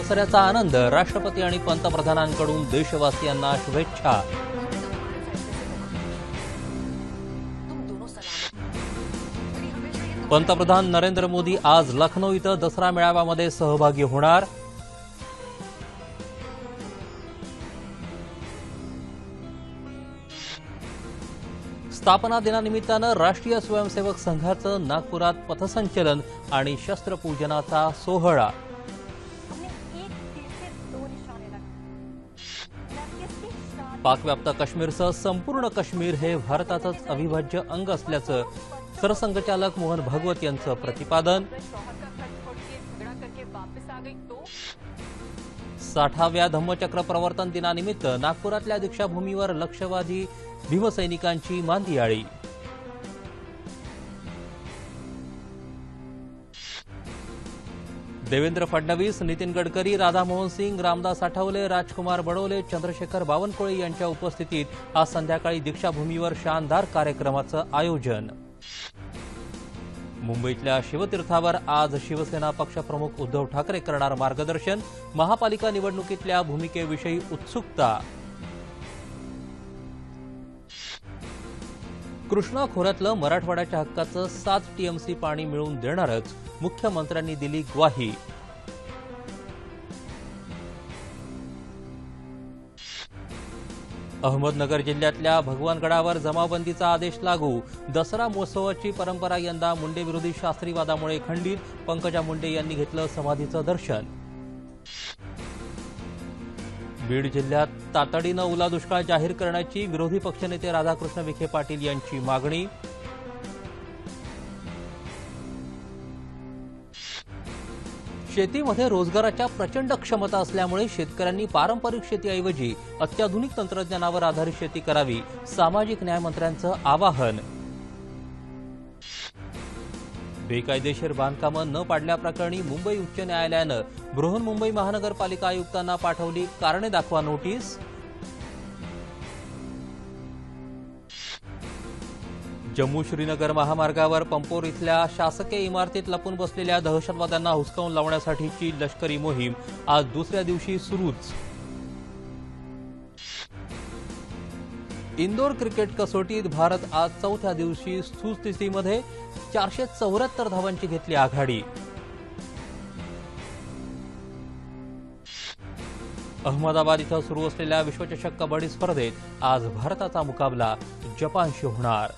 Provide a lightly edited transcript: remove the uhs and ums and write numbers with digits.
दसऱ्याचा आनंद, राष्ट्रपती आणि पंतप्रधानांकडून देशवासियांना शुभेच्छा। पंतप्रधान नरेंद्र मोदी आज लखनौ इथं दसरा मेळाव्यामध्ये सहभागी होणार। स्थापना दिनानिमित्तानं राष्ट्रीय स्वयंसेवक संघाचं नागपुरात पथसंचलन आणि शस्त्रपूजनाचा सोहळा। पाकव्याप्त काश्मीरसह संपूर्ण काश्मीर हे भारताचंच अविभाज्य अंग असल्याचं सरसंघचालक मोहन भागवत यांचं प्रतिपादन। 60व्या धम्मचक्र प्रवर्तन दिनानिमित्त नागपुरातल्या दीक्षाभूमीवर लक्षवादी भीमसैनिकांची मांदियाळी। देवेंद्र फडणवीस, नितीन गडकरी, राधामोहन सिंग, रामदास आठवले, राजकुमार बडोले, चंद्रशेखर बावनकुळे यांच्या उपस्थितीत आज संध्याकाळी दीक्षाभूमीवर शानदार कार्यक्रमाचं आयोजन। मुंबईतल्या शिवतीर्थावर आज शिवसेना पक्षप्रमुख उद्धव ठाकरे करणार मार्गदर्शन। महापालिका निवडणुकीतल्या भूमिकेविषयी उत्सुकता। कृष्णा खोऱ्यातलं मराठवाड्याच्या हक्काचं 7 टीएमसी पाणी मिळवून देणारच, मुख्यमंत्र्यांनी दिली ग्वाही। अहमदनगर जिल्ह्यातल्या भगवानगडावर जमावबंदीचा आदेश लागू। दसरा महोत्सवाची परंपरा यंदा मुंडे विरोधी शास्त्रीवादामुळे खंडित। पंकजा मुंडे यांनी घेतलं समाधीचं दर्शन। बीड जिल्ह्यात तातडीनं ओला दुष्काळ जाहीर करण्याची विरोधी पक्षनेते राधाकृष्ण विखे पाटील यांची मागणी। शेतीमध्ये रोजगाराच्या प्रचंड क्षमता असल्यामुळे शेतकऱ्यांनी पारंपरिक शेतीऐवजी अत्याधुनिक तंत्रज्ञानावर आधारित शेती करावी, सामाजिक न्याय मंत्र्यांचं आवाहन। बेकायदेशीर बांधकामं न पाडल्याप्रकरणी मुंबई उच्च न्यायालयानं बृहन्मुंबई महानगरपालिका आयुक्तांना पाठवली कारणे दाखवा नोटीस। जम्मू श्रीनगर महामार्गावर पंपोर इथल्या शासकीय इमारतीत लपून बसलेल्या दहशतवाद्यांना हुसकावून लावण्यासाठीची लष्करी मोहीम आज दुसऱ्या दिवशी सुरूच। इंदोर क्रिकेट कसोटीत भारत आज चौथ्या दिवशी सुस्थितीमध्ये 474 धावांची घेतली आघाडी। अहमदाबाद इथं सुरू असलेल्या विश्वचषक कबड्डी स्पर्धेत आज भारताचा मुकाबला जपानशी होणार।